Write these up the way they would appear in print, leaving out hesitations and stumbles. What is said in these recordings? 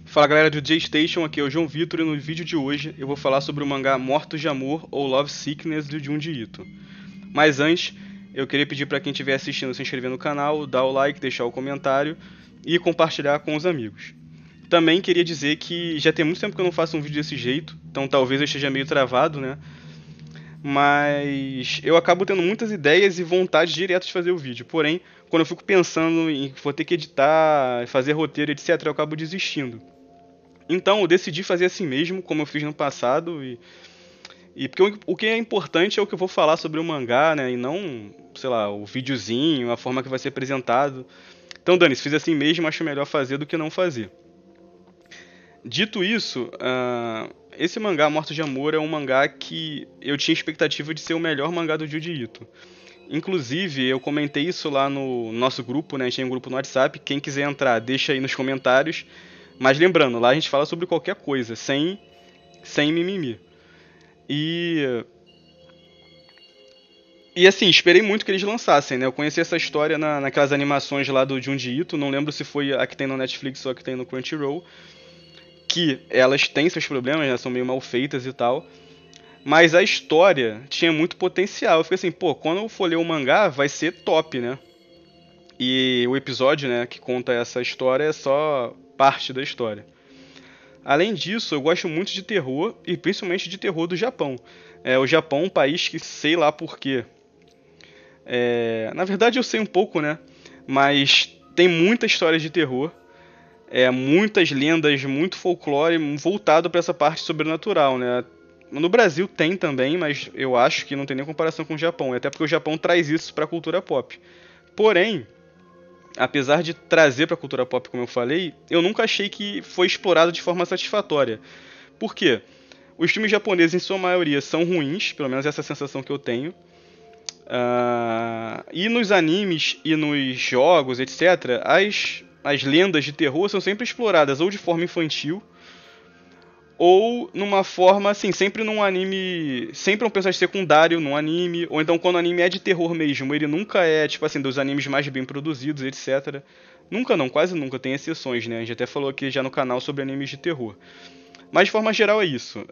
Fala galera do J-Station, aqui é o João Vitor e no vídeo de hoje eu vou falar sobre o mangá Mortos de Amor ou Love Sickness do Junji Ito. Mas antes, eu queria pedir para quem estiver assistindo se inscrever no canal, dar o like, deixar o comentário e compartilhar com os amigos. Também queria dizer que já tem muito tempo que eu não faço um vídeo desse jeito, então talvez eu esteja meio travado, né? Mas eu acabo tendo muitas ideias e vontade direto de fazer o vídeo. Porém, quando eu fico pensando em vou ter que editar, fazer roteiro, etc., eu acabo desistindo. Então eu decidi fazer assim mesmo, como eu fiz no passado, e porque o que é importante é o que eu vou falar sobre o mangá, né, e não, sei lá, o videozinho, a forma que vai ser apresentado. Então, Dani, se fiz assim mesmo, acho melhor fazer do que não fazer. Dito isso, esse mangá, Mortos de Amor, é um mangá que eu tinha expectativa de ser o melhor mangá do Junji Ito. Inclusive, eu comentei isso lá no nosso grupo, né? A gente tem um grupo no WhatsApp. Quem quiser entrar, deixa aí nos comentários. Mas lembrando, lá a gente fala sobre qualquer coisa, sem mimimi. E. E assim, esperei muito que eles lançassem, né? Eu conheci essa história naquelas animações lá do Junji Ito, não lembro se foi a que tem no Netflix ou a que tem no Crunchyroll. Que elas têm seus problemas, né? São meio mal feitas e tal. Mas a história tinha muito potencial. Eu fiquei assim, pô, quando eu for ler o mangá, vai ser top, né? E o episódio, né, que conta essa história é só parte da história. Além disso, eu gosto muito de terror, e principalmente de terror do Japão. O Japão é um país que sei lá porquê. Na verdade eu sei um pouco, né? Mas tem muita história de terror. Muitas lendas, muito folclore voltado para essa parte sobrenatural, né? No Brasil tem também, mas eu acho que não tem nem comparação com o Japão. Até porque o Japão traz isso para a cultura pop. Porém, apesar de trazer para a cultura pop, como eu falei, eu nunca achei que foi explorado de forma satisfatória. Por quê? Os filmes japoneses, em sua maioria, são ruins, pelo menos essa é a sensação que eu tenho. E nos animes e nos jogos, etc., as lendas de terror são sempre exploradas ou de forma infantil, ou numa forma, assim, sempre num anime. Sempre um personagem secundário num anime, ou então quando o anime é de terror mesmo, ele nunca é, tipo assim, dos animes mais bem produzidos, etc. Nunca não, quase nunca, tem exceções, né? A gente até falou aqui já no canal sobre animes de terror. Mas de forma geral é isso.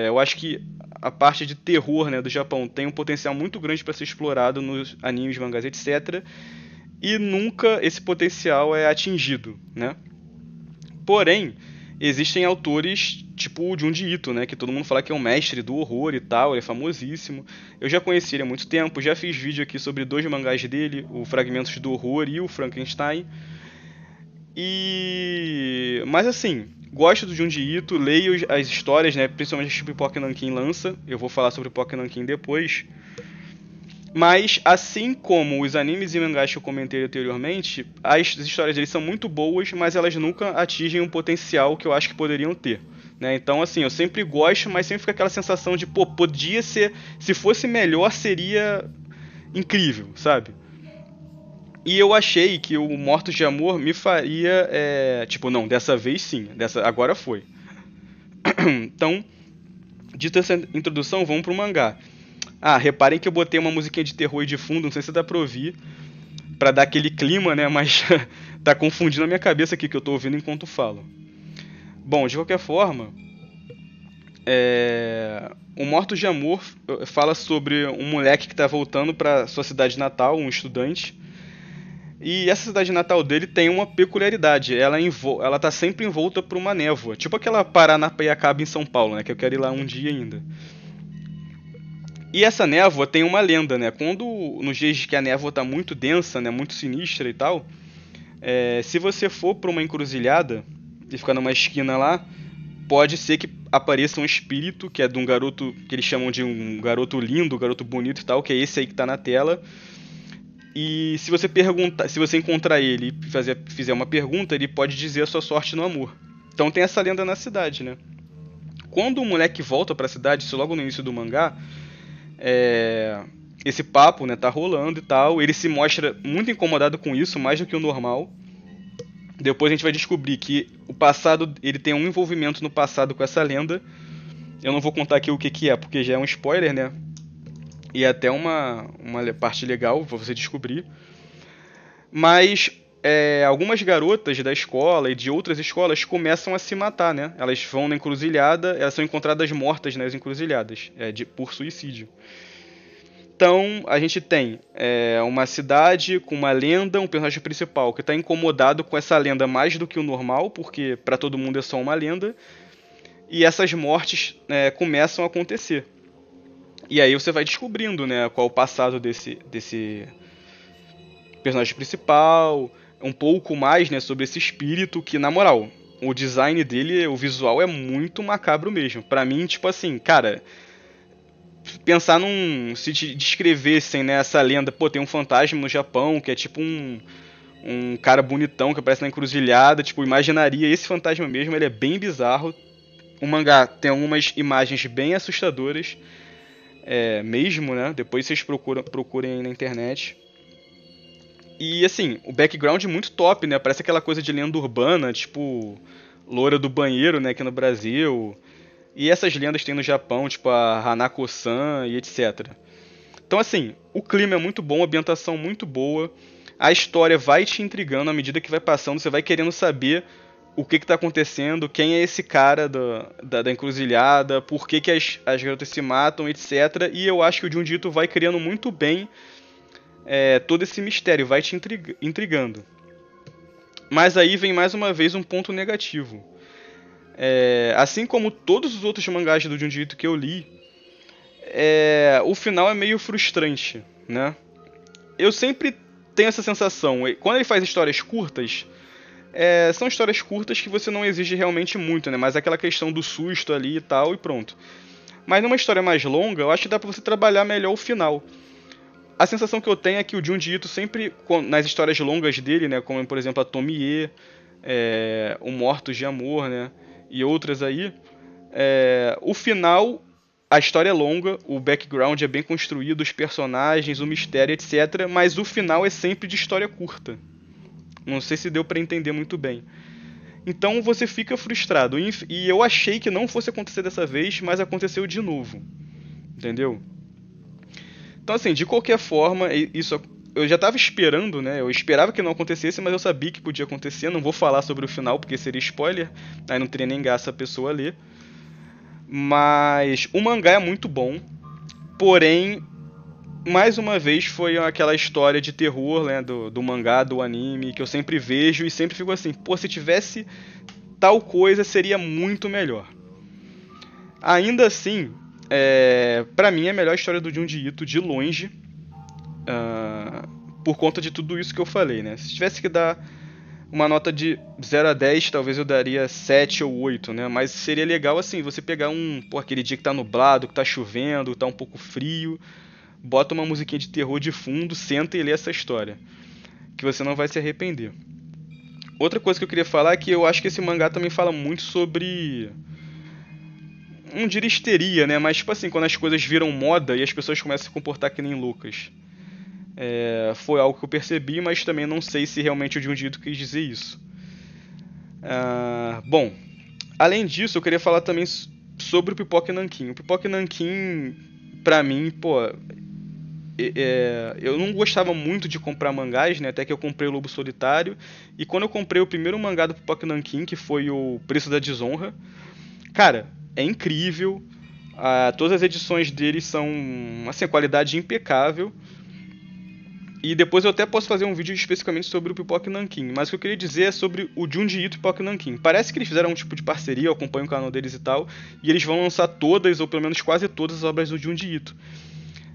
Eu acho que a parte de terror, né, do Japão tem um potencial muito grande para ser explorado nos animes, mangás, etc. E nunca esse potencial é atingido, né? Porém, existem autores tipo o Junji Ito, né, que todo mundo fala que é um mestre do horror e tal, ele é famosíssimo. Eu já conheci ele há muito tempo, já fiz vídeo aqui sobre dois mangás dele, o Fragmentos do Horror e o Frankenstein. Mas assim, gosto do Junji Ito, leio as histórias, né, principalmente as que o Pock Nankin lança. Eu vou falar sobre o Pock Nankin depois. Mas, assim como os animes e mangás que eu comentei anteriormente, as histórias deles são muito boas, mas elas nunca atingem um potencial que eu acho que poderiam ter. Né? Então, assim, eu sempre gosto, mas sempre fica aquela sensação de, pô, podia ser. Se fosse melhor, seria incrível, sabe? E eu achei que o Mortos de Amor me faria. Tipo, não, dessa vez sim, agora foi. Então, dita essa introdução, vamos pro mangá. Reparem que eu botei uma musiquinha de terror aí de fundo, não sei se dá pra ouvir, pra dar aquele clima, né? Mas tá confundindo a minha cabeça aqui que eu tô ouvindo enquanto falo. Bom, de qualquer forma, o Mortos de Amor fala sobre um moleque que tá voltando pra sua cidade natal, um estudante. E essa cidade natal dele tem uma peculiaridade, ela tá sempre envolta por uma névoa, tipo aquela Paranapiacaba em São Paulo, né? Que eu quero ir lá um dia ainda. E essa névoa tem uma lenda, né? Quando nos dias que a névoa tá muito densa, né, muito sinistra e tal, se você for para uma encruzilhada e ficar numa esquina lá, pode ser que apareça um espírito que é de um garoto que eles chamam de um garoto lindo, um garoto bonito e tal, que é esse aí que tá na tela. E se você encontrar ele e fizer uma pergunta, ele pode dizer a sua sorte no amor. Então tem essa lenda na cidade, né? Quando o moleque volta para a cidade, isso logo no início do mangá, esse papo, né, tá rolando e tal. Ele se mostra muito incomodado com isso, mais do que o normal. Depois a gente vai descobrir que o passado, ele tem um envolvimento no passado com essa lenda. Eu não vou contar aqui o que é, porque já é um spoiler, né? E é até uma parte legal pra você descobrir. Mas algumas garotas da escola e de outras escolas começam a se matar, né? Elas vão na encruzilhada, elas são encontradas mortas nas encruzilhadas, por suicídio. Então, a gente tem uma cidade com uma lenda, um personagem principal que está incomodado com essa lenda mais do que o normal, porque para todo mundo é só uma lenda, e essas mortes começam a acontecer. E aí você vai descobrindo, né, qual é o passado desse personagem principal, um pouco mais, né, sobre esse espírito que, na moral, o design dele, o visual é muito macabro mesmo. Pra mim, tipo assim, cara, pensar se te descrevessem, né, essa lenda, pô, tem um fantasma no Japão que é tipo um cara bonitão que aparece na encruzilhada, tipo, imaginaria esse fantasma mesmo, ele é bem bizarro. O mangá tem algumas imagens bem assustadoras, mesmo, né, depois vocês procurem aí na internet. E assim, o background é muito top, né? Parece aquela coisa de lenda urbana, tipo Loura do Banheiro, né, aqui no Brasil. E essas lendas tem no Japão, tipo a Hanako-san e etc. Então assim, o clima é muito bom, a ambientação muito boa. A história vai te intrigando à medida que vai passando, você vai querendo saber o que está acontecendo, quem é esse cara da encruzilhada, por que as garotas se matam, etc. E eu acho que o Junji Ito vai criando muito bem todo esse mistério, vai te intrigando. Mas aí vem mais uma vez um ponto negativo. Assim como todos os outros mangás do Junji Ito que eu li, o final é meio frustrante, né? Eu sempre tenho essa sensação. Quando ele faz histórias curtas, são histórias curtas que você não exige realmente muito, né? Mas aquela questão do susto ali e tal, e pronto. Mas numa história mais longa, eu acho que dá pra você trabalhar melhor o final. A sensação que eu tenho é que o Junji Ito sempre, nas histórias longas dele, né, como por exemplo a Tomie, o Mortos de Amor, né, e outras aí, o final, a história é longa, o background é bem construído, os personagens, o mistério, etc. Mas o final é sempre de história curta. Não sei se deu pra entender muito bem. Então você fica frustrado. E eu achei que não fosse acontecer dessa vez, mas aconteceu de novo. Entendeu? Então, assim, de qualquer forma, isso eu já tava esperando, né? Eu esperava que não acontecesse, mas eu sabia que podia acontecer. Não vou falar sobre o final, porque seria spoiler. Aí não teria nem graça a pessoa ler. Mas o mangá é muito bom. Porém, mais uma vez, foi aquela história de terror, né? Do mangá, do anime, que eu sempre vejo e sempre fico assim, pô, se tivesse tal coisa, seria muito melhor. Ainda assim, pra mim é a melhor história do Junji Ito de longe, por conta de tudo isso que eu falei, né? Se tivesse que dar uma nota de 0 a 10, talvez eu daria 7 ou 8, né? Mas seria legal assim, você pegar aquele dia que tá nublado, que tá chovendo, tá um pouco frio, bota uma musiquinha de terror de fundo, senta e lê essa história, que você não vai se arrepender. Outra coisa que eu queria falar é que eu acho que esse mangá também fala muito sobre, não diria histeria, né? Mas tipo assim, quando as coisas viram moda e as pessoas começam a se comportar que nem loucas. Foi algo que eu percebi, mas também não sei se realmente o Junji Ito quis dizer isso. Bom, além disso, eu queria falar também sobre o Pipoca Nankin. O Pipoca Nankin, pra mim, pô, eu não gostava muito de comprar mangás, né? Até que eu comprei o Lobo Solitário. E quando eu comprei o primeiro mangá do Pipoca Nankin, que foi o Preço da Desonra, cara, é incrível. Todas as edições dele são, assim, a qualidade impecável. E depois eu até posso fazer um vídeo especificamente sobre o Pipoca Nankin. Mas o que eu queria dizer é sobre o Junji Ito e o Pipoca Nankin. Parece que eles fizeram um tipo de parceria, eu acompanho o canal deles e tal. E eles vão lançar todas, ou pelo menos quase todas as obras do Junji Ito.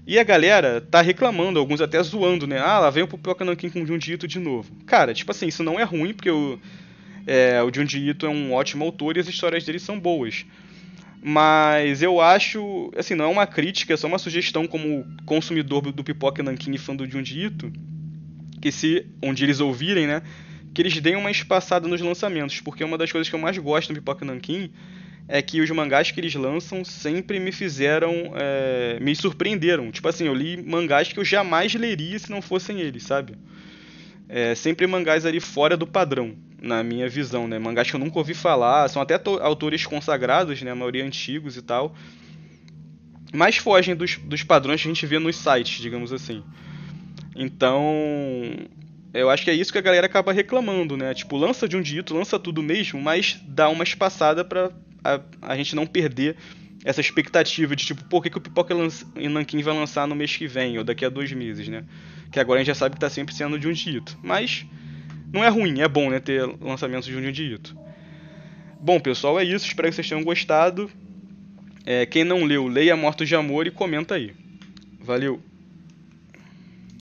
E a galera tá reclamando, alguns até zoando, né? Lá vem o Pipoca Nankin com o Junji Ito de novo. Cara, tipo assim, isso não é ruim, porque o Junji Ito é um ótimo autor e as histórias dele são boas. Mas eu acho, assim, não é uma crítica, é só uma sugestão como consumidor do Pipoca Nankin e fã do Junji Ito, que se um dia eles ouvirem, né, que eles deem uma espaçada nos lançamentos, porque uma das coisas que eu mais gosto do Pipoca Nankin é que os mangás que eles lançam sempre me fizeram, me surpreenderam. Tipo assim, eu li mangás que eu jamais leria se não fossem eles, sabe? Sempre mangás ali fora do padrão, na minha visão, né? Mangás que eu nunca ouvi falar, são até autores consagrados, né? A maioria antigos e tal, mas fogem dos padrões que a gente vê nos sites, digamos assim. Então, Eu acho que é isso que a galera acaba reclamando, né? Tipo, lança Junji Ito, lança tudo mesmo, mas dá uma espaçada pra a gente não perder essa expectativa de tipo, pô, o que o Pipoca e Nanquim vai lançar no mês que vem, ou daqui a 2 meses, né? Que agora a gente já sabe que tá sempre sendo Junji Ito. Mas não é ruim, é bom, né, ter lançamentos de Junji Ito. Bom, pessoal, é isso. Espero que vocês tenham gostado. Quem não leu, leia Mortos de Amor e comenta aí. Valeu!